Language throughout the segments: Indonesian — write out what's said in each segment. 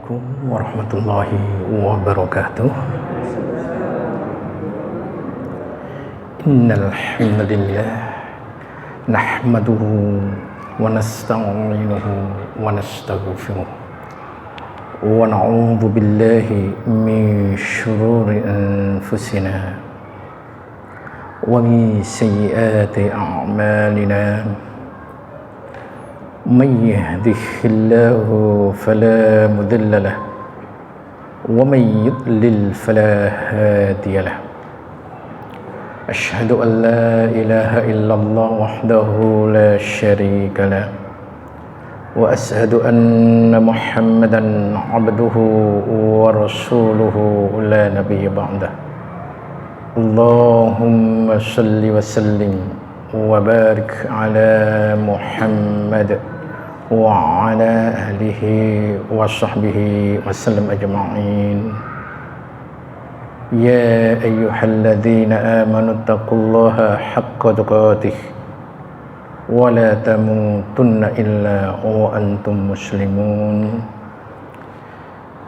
Assalamualaikum warahmatullahi wabarakatuh. Innal hamdalillah nahmaduhu wa nasta'inuhu wa nastaghfiruh wa na'udzu billahi min shururi anfusina wa min sayyiati a'malina. من يهده الله فلا مضل له ومن يضلل فلا هادي له. أشهد أن لا إله إلا الله وحده لا شريك له وأشهد أن محمدا عبده ورسوله لا نبي بعده. اللهم صل وسلم وبارك على محمد وعلى آله وصحبه وسلم أجمعين. يا أيها الذين آمنوا اتقوا الله حق تقاته ولا تموتن إلا وأنتم مسلمون.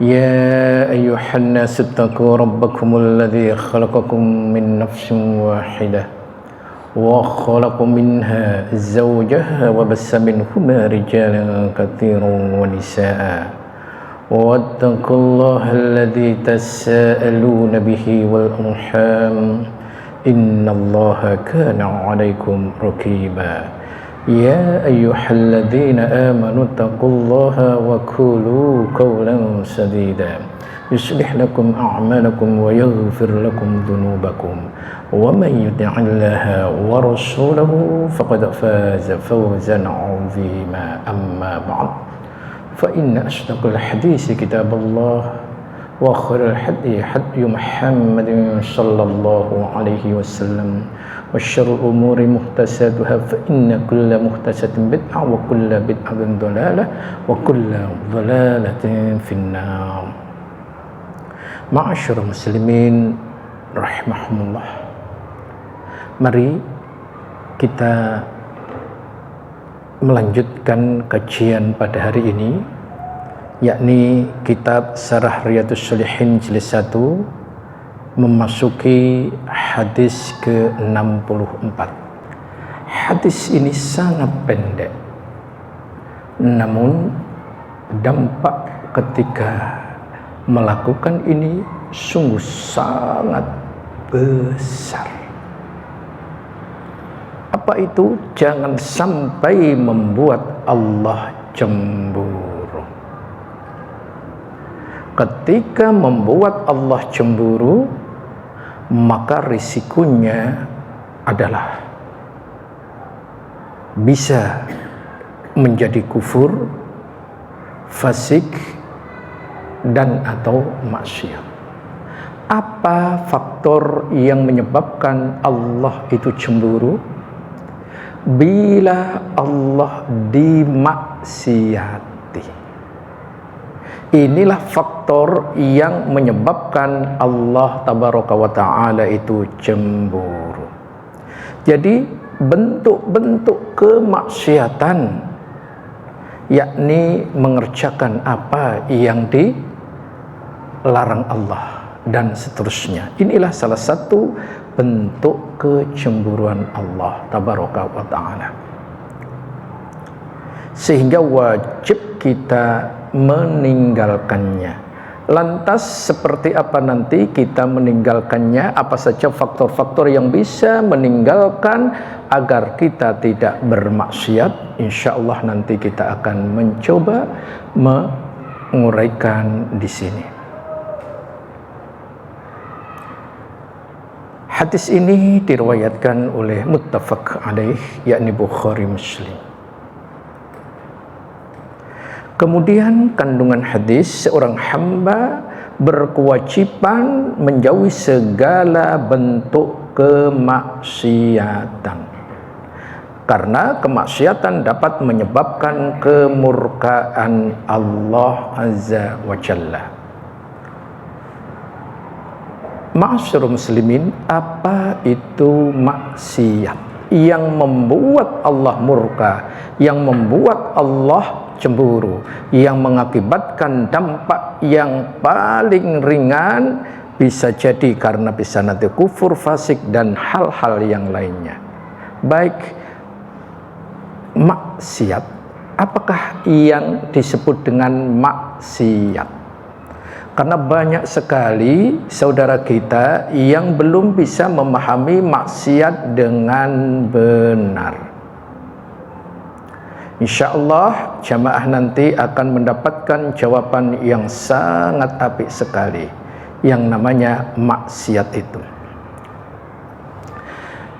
يا أيها الناس اتقوا ربكم الذي خلقكم من نفس واحدة وخلق منها زوجها وبث منهما رجالا كثيرا ونساء واتقوا الله الذي تساءلون به والأرحام إن الله كان عليكم رقيبا. يا أيها الذين آمنوا اتقوا الله وقولوا قولا سديدا يصلح لكم أعمالكم ويغفر لكم ذنوبكم ومن يطع الله ورسوله فقد فاز فوزا عظيما. أما بعد فإن أصدق الحديث كتاب الله وخير الهدي هدي محمد صلى الله عليه وسلم وشر الأمور محدثاتها فإن كل محدثة بدعة وكل بدعة ضلالة وكل ضلالة في النار. Ma'asyiral muslimin rahimahumullah. Mari kita melanjutkan kajian pada hari ini, yakni kitab Syarah Riyadhus Shalihin jilid 1, memasuki hadis ke-64. Hadis ini sangat pendek, namun dampak ketika melakukan ini sungguh sangat besar. Apa itu? Jangan sampai membuat Allah cemburu. Ketika membuat Allah cemburu, maka risikonya adalah bisa menjadi kufur, fasik, dan atau maksiat. Apa faktor yang menyebabkan Allah itu cemburu? Bila Allah dimaksiati. Inilah faktor yang menyebabkan Allah tabaraka wa ta'ala itu cemburu. Jadi bentuk-bentuk kemaksiatan, yakni mengerjakan apa yang dilarang Allah dan seterusnya. Inilah salah satu bentuk kecemburuan Allah tabaraka wa ta'ala. Sehingga wajib kita meninggalkannya. Lantas seperti apa nanti kita meninggalkannya? Apa saja faktor-faktor yang bisa meninggalkan agar kita tidak bermaksiat? Insya Allah nanti kita akan mencoba menguraikan di sini. Hadis ini diriwayatkan oleh muttafaq alaih, yakni Bukhari Muslim. Kemudian kandungan hadis, seorang hamba berkewajiban menjauhi segala bentuk kemaksiatan. Karena kemaksiatan dapat menyebabkan kemurkaan Allah Azza wa Jalla. Ma'asyiral muslimin, apa itu maksiat? Yang membuat Allah murka, yang membuat Allah cemburu yang mengakibatkan dampak yang paling ringan, bisa jadi karena bisa nanti kufur, fasik, dan hal-hal yang lainnya. Baik maksiat, apakah yang disebut dengan maksiat? Karena banyak sekali saudara kita yang belum bisa memahami maksiat dengan benar. Insya Allah jamaah nanti akan mendapatkan jawaban yang sangat apik sekali yang namanya maksiat itu.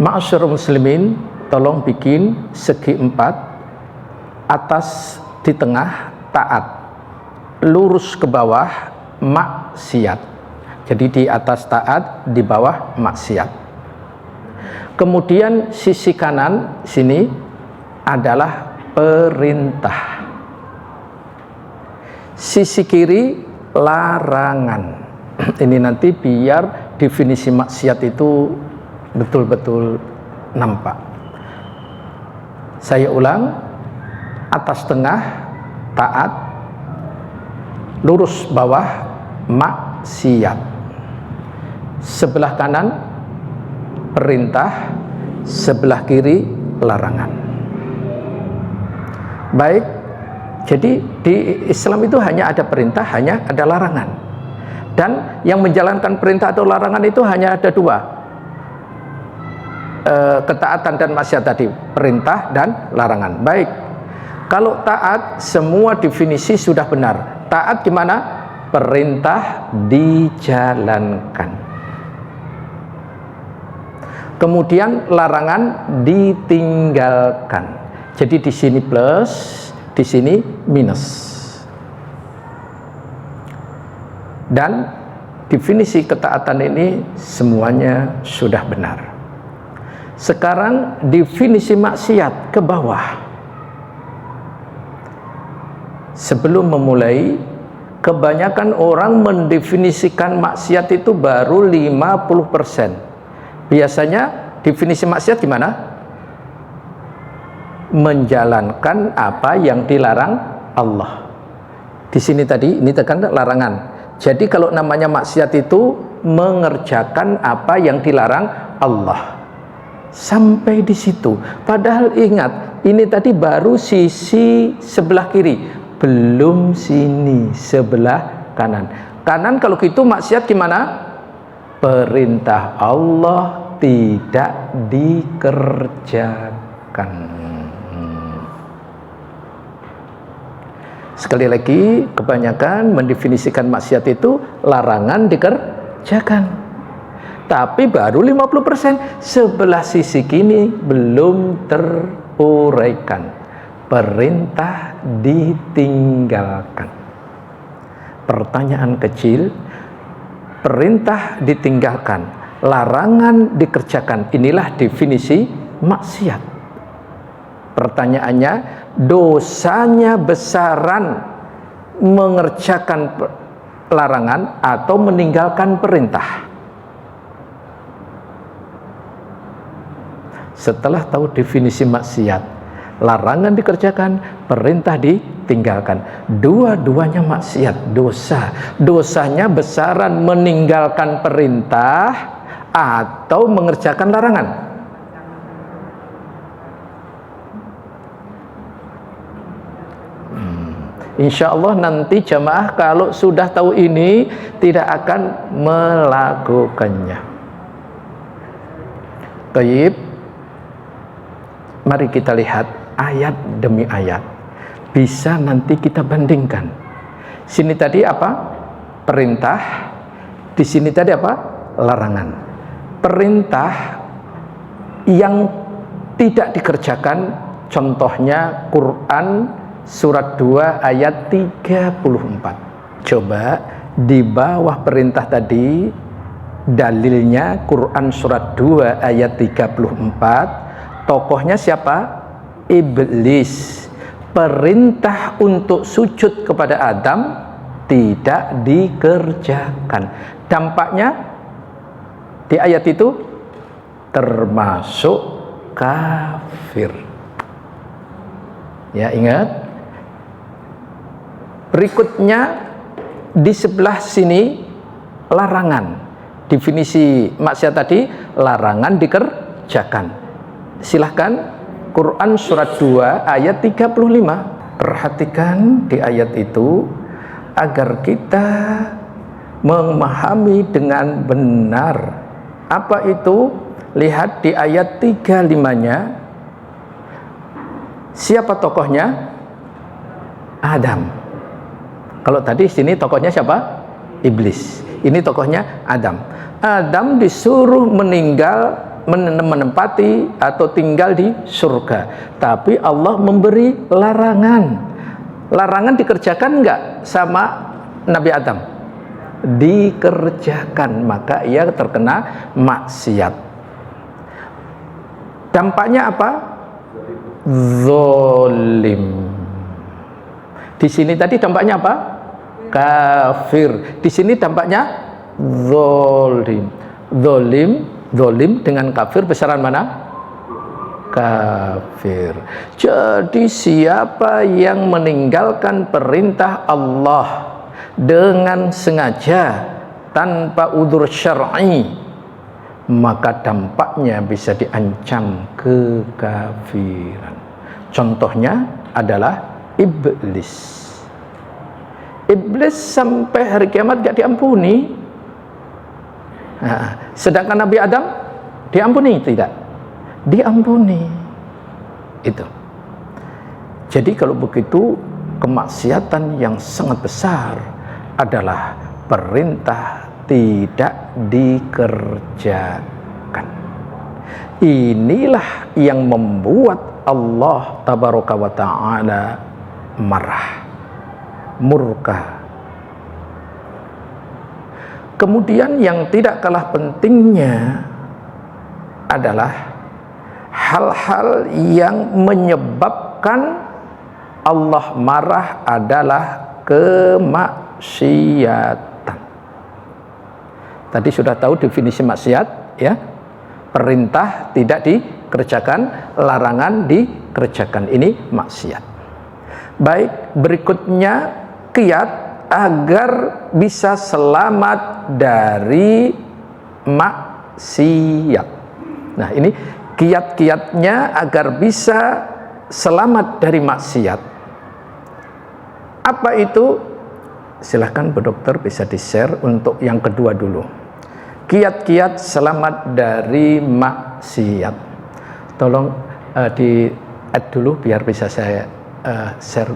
Ma'asyiral muslimin, tolong bikin segi 4, atas di tengah taat, lurus ke bawah maksiat. Jadi di atas taat, di bawah maksiat. Kemudian sisi kanan sini adalah perintah, sisi kiri larangan. Ini nanti biar definisi maksiat itu betul-betul nampak. Saya ulang, atas tengah taat, lurus bawah maksiat, sebelah kanan perintah, sebelah kiri larangan. Baik, jadi di Islam itu hanya ada perintah, hanya ada larangan. Dan yang menjalankan perintah atau larangan itu hanya ada 2, ketaatan dan maksiat tadi, perintah dan larangan. Baik, kalau taat semua definisi sudah benar. Taat gimana? Perintah dijalankan, kemudian larangan ditinggalkan. Jadi di sini plus, di sini minus. Dan definisi ketaatan ini semuanya sudah benar. Sekarang definisi maksiat ke bawah. Sebelum memulai, kebanyakan orang mendefinisikan maksiat itu baru 50%. Biasanya definisi maksiat gimana? Menjalankan apa yang dilarang Allah. Di sini tadi ini tekan larangan. Jadi kalau namanya maksiat itu mengerjakan apa yang dilarang Allah. Sampai di situ. Padahal ingat, ini tadi baru sisi sebelah kiri, belum sini sebelah kanan. Kanan kalau gitu maksiat gimana? Perintah Allah tidak dikerjakan. Sekali lagi, kebanyakan mendefinisikan maksiat itu larangan dikerjakan. Tapi baru 50%, sebelah sisi kini belum teruraikan. Perintah ditinggalkan. Pertanyaan kecil, perintah ditinggalkan, larangan dikerjakan, inilah definisi maksiat. Pertanyaannya, dosanya besaran mengerjakan larangan atau meninggalkan perintah? Setelah tahu definisi maksiat, larangan dikerjakan, perintah ditinggalkan, dua-duanya maksiat, dosa. Dosanya besaran meninggalkan perintah atau mengerjakan larangan. Insya Allah nanti jamaah kalau sudah tahu ini tidak akan melakukannya. Baik, mari kita lihat ayat demi ayat. Bisa nanti kita bandingkan. Sini tadi apa? Perintah. Di sini tadi apa? Larangan. Perintah yang tidak dikerjakan, contohnya Quran Surat 2 ayat 34. Coba di bawah perintah tadi, dalilnya Quran Surat 2 ayat 34. Tokohnya siapa? Iblis. Perintah untuk sujud kepada Adam tidak dikerjakan. Dampaknya di ayat itu termasuk kafir. Ya, ingat, Berikutnya di sebelah sini larangan. Definisi maksiat tadi, larangan dikerjakan. Silahkan Quran surat 2 ayat 35. Perhatikan di ayat itu agar kita memahami dengan benar. Apa itu? Lihat di ayat 35-nya. Siapa tokohnya? Adam. Kalau tadi sini tokohnya siapa? Iblis. Ini tokohnya Adam. Adam disuruh menempati atau tinggal di surga. Tapi Allah memberi larangan. Larangan dikerjakan enggak sama Nabi Adam? Dikerjakan, maka ia terkena maksiat. Dampaknya apa? Zolim. Di sini tadi dampaknya apa? Kafir. Di sini dampaknya zolim. Zolim dengan kafir besaran mana? Kafir. Jadi siapa yang meninggalkan perintah Allah dengan sengaja tanpa udzur syar'i, maka dampaknya bisa diancam kekafiran. Contohnya adalah iblis. Iblis sampai hari kiamat gak diampuni. Nah, sedangkan Nabi Adam diampuni tidak? Diampuni. Itu. Jadi kalau begitu, kemaksiatan yang sangat besar adalah perintah tidak dikerjakan. Inilah yang membuat Allah tabaraka wa ta'ala marah, murka. Kemudian yang tidak kalah pentingnya adalah hal-hal yang menyebabkan Allah marah adalah kemaksiatan. Tadi sudah tahu definisi maksiat, ya. Perintah tidak dikerjakan, larangan dikerjakan. Ini maksiat. Baik, berikutnya kiat agar bisa selamat dari maksiat. Nah, ini kiat-kiatnya agar bisa selamat dari maksiat. Apa itu? Silahkan Bu Dokter bisa di-share untuk yang kedua dulu. Kiat-kiat selamat dari maksiat. Tolong di-add dulu biar bisa saya share.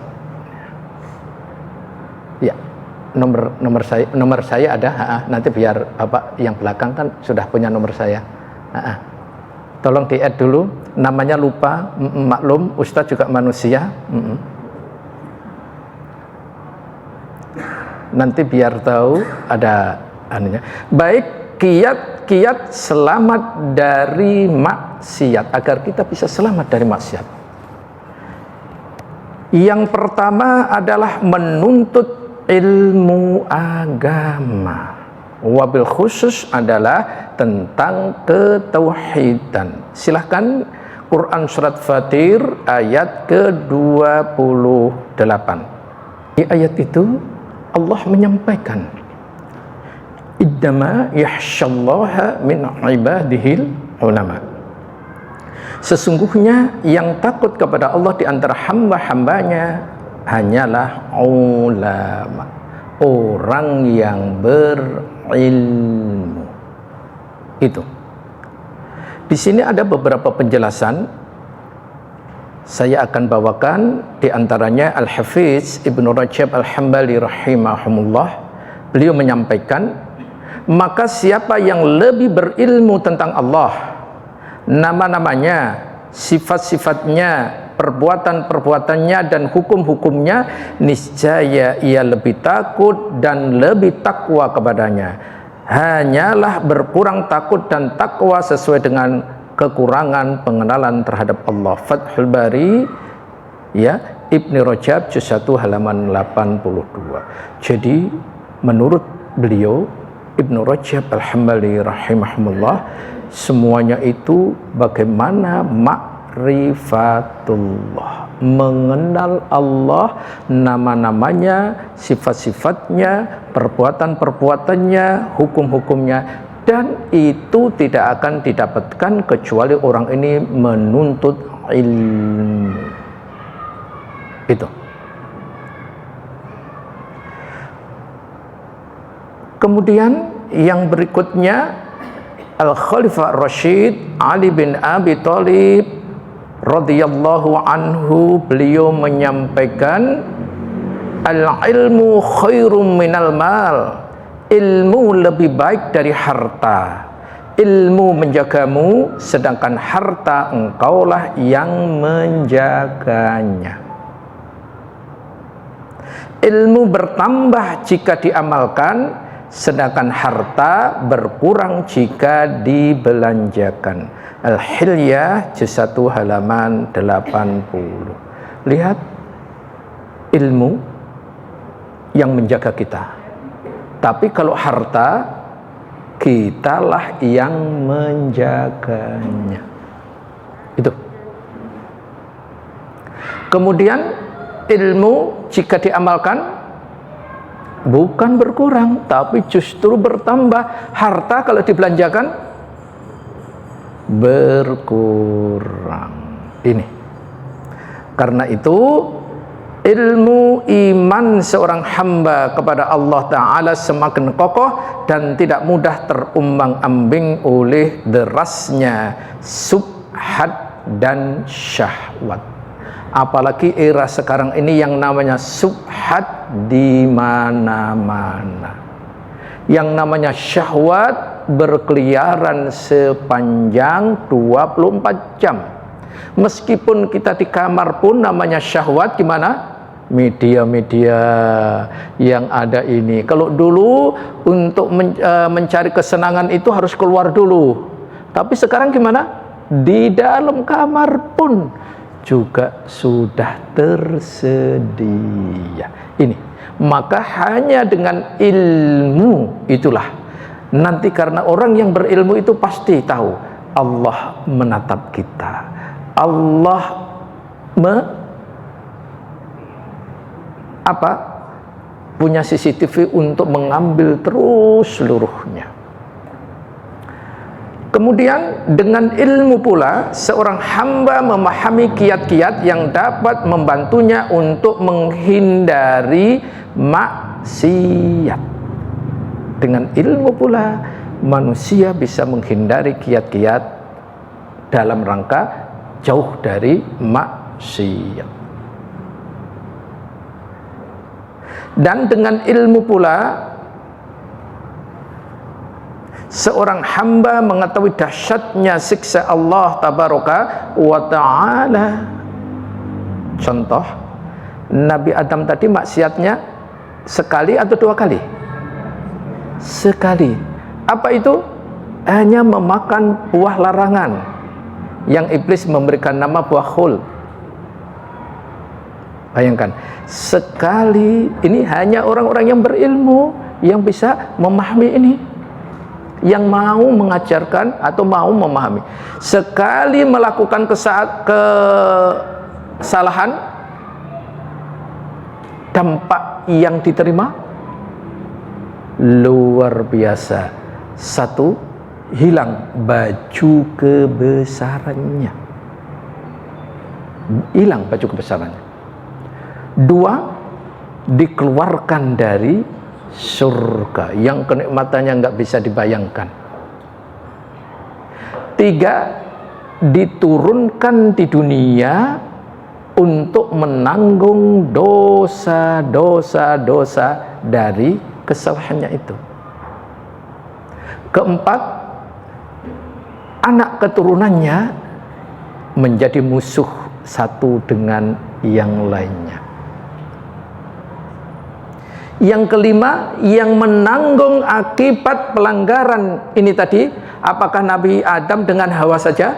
Ya, nomor saya ada. Nanti biar Bapak yang belakang kan sudah punya nomor saya. Tolong di-add dulu. Namanya lupa, maklum, Ustadz juga manusia. Nanti biar tahu ada anunya. Baik, kiat-kiat selamat dari maksiat, agar kita bisa selamat dari maksiat. Yang pertama adalah menuntut ilmu agama. Wabil khusus adalah tentang ketauhidan. Silahkan Quran surat Fatir ayat ke-28. Di ayat itu Allah menyampaikan, Innama yakhsyallaha min ibadihil ulama. Sesungguhnya yang takut kepada Allah di antara hamba-hambanya hanyalah ulama, orang yang berilmu. Itu. Di sini ada beberapa penjelasan. Saya akan bawakan di antaranya Al-Hafiz Ibnu Rajab Al-Hambali rahimahumullah. Beliau menyampaikan, maka siapa yang lebih berilmu tentang Allah, nama-namanya, sifat-sifatnya, perbuatan-perbuatannya dan hukum-hukumnya, niscaya ia lebih takut dan lebih takwa kepadanya. Hanyalah berkurang takut dan takwa sesuai dengan kekurangan pengenalan terhadap Allah. Fathul Bari, ya, Ibnu Rajab juz 1 halaman 82. Jadi menurut beliau Ibnu Rajab Al-Hambali rahimahumullah, semuanya itu bagaimana ma'rifatullah, mengenal Allah, nama-namanya, sifat-sifatnya, perbuatan-perbuatannya, hukum-hukumnya. Dan itu tidak akan didapatkan kecuali orang ini menuntut ilmu. Itu. Kemudian yang berikutnya, Al-Khalifah Rashid Ali bin Abi Thalib radhiyallahu anhu, beliau menyampaikan, al-ilmu khairum minal mal. Ilmu lebih baik dari harta. Ilmu menjagamu, sedangkan harta engkaulah yang menjaganya. Ilmu bertambah jika diamalkan, sedangkan harta berkurang jika dibelanjakan. Al-Hilyah juz 1 halaman 80. Lihat ilmu yang menjaga kita. Tapi kalau harta, kitalah yang menjaganya. Itu. Kemudian ilmu jika diamalkan bukan berkurang, tapi justru bertambah. Harta kalau dibelanjakan berkurang. Ini. Karena itu ilmu iman seorang hamba kepada Allah Ta'ala semakin kokoh dan tidak mudah terumbang-ambing oleh derasnya subhat dan syahwat. Apalagi era sekarang ini yang namanya subhat di mana-mana. Yang namanya syahwat berkeliaran sepanjang 24 jam. Meskipun kita di kamar pun namanya syahwat gimana? Media-media yang ada ini. Kalau dulu untuk mencari kesenangan itu harus keluar dulu. Tapi sekarang gimana? Di dalam kamar pun juga sudah tersedia. Ini. Maka hanya dengan ilmu itulah. Nanti karena orang yang berilmu itu pasti tahu Allah menatap kita. Allah punya CCTV untuk mengambil terus seluruhnya. Kemudian dengan ilmu pula seorang hamba memahami kiat-kiat yang dapat membantunya untuk menghindari maksiat. Dengan ilmu pula manusia bisa menghindari kiat-kiat dalam rangka jauh dari maksiat. Dan dengan ilmu pula seorang hamba mengetahui dahsyatnya siksa Allah tabaraka wa ta'ala. Contoh, Nabi Adam tadi maksiatnya sekali atau 2 kali? Sekali. Apa itu? Hanya memakan buah larangan yang iblis memberikan nama buah khul. Bayangkan, sekali. Ini hanya orang-orang yang berilmu yang bisa memahami ini, yang mau mengajarkan atau mau memahami. Sekali melakukan kesalahan, dampak yang diterima luar biasa. 1, hilang baju kebesarannya. Hilang baju kebesarannya. 2, dikeluarkan dari surga yang kenikmatannya nggak bisa dibayangkan. 3, diturunkan di dunia untuk menanggung dosa-dosa dari kesalahannya itu. 4, anak keturunannya menjadi musuh satu dengan yang lainnya. Yang 5, yang menanggung akibat pelanggaran ini tadi, apakah Nabi Adam dengan Hawa saja?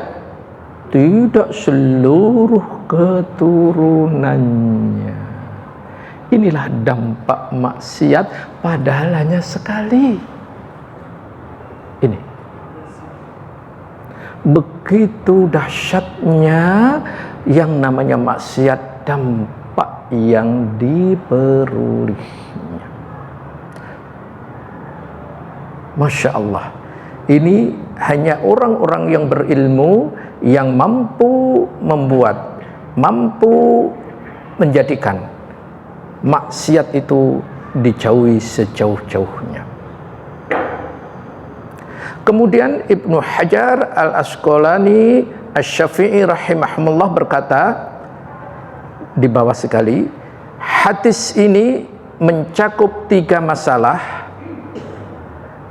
Tidak, seluruh keturunannya. Inilah dampak maksiat, padahal hanya sekali. Ini. begitu dahsyatnya yang namanya maksiat, dampak yang diperolehnya. Masya Allah, ini hanya orang-orang yang berilmu yang mampu membuat, mampu menjadikan maksiat itu dijauhi sejauh-jauhnya. Kemudian Ibnu Hajar Al-Asqalani Asy-Syafi'i rahimahullah berkata di bawah sekali, hadis ini mencakup 3 masalah.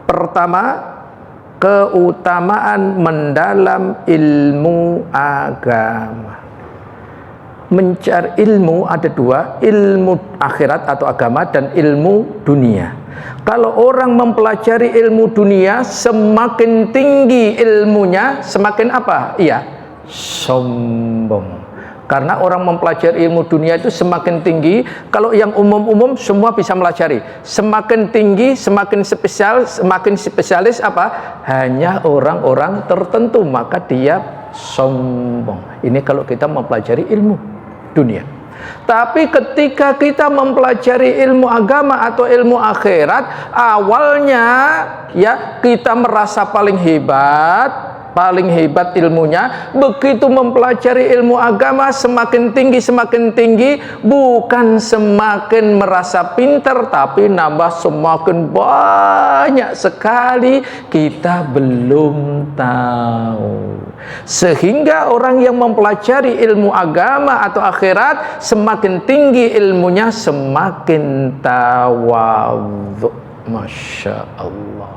Pertama, keutamaan mendalam ilmu agama. Mencari ilmu ada 2, ilmu akhirat atau agama dan ilmu dunia. Kalau orang mempelajari ilmu dunia, semakin tinggi ilmunya, semakin apa? Iya, sombong. Karena orang mempelajari ilmu dunia itu semakin tinggi. Kalau yang umum-umum semua bisa melajari. Semakin tinggi, semakin spesialis apa? Hanya orang-orang tertentu, maka dia sombong. Ini kalau kita mempelajari ilmu dunia. Tapi ketika kita mempelajari ilmu agama atau ilmu akhirat, awalnya ya kita merasa paling hebat ilmunya. Begitu mempelajari ilmu agama semakin tinggi, bukan semakin merasa pintar, tapi nambah semakin banyak sekali kita belum tahu. Sehingga orang yang mempelajari ilmu agama atau akhirat, semakin tinggi ilmunya, semakin tawadhu. Masya Allah.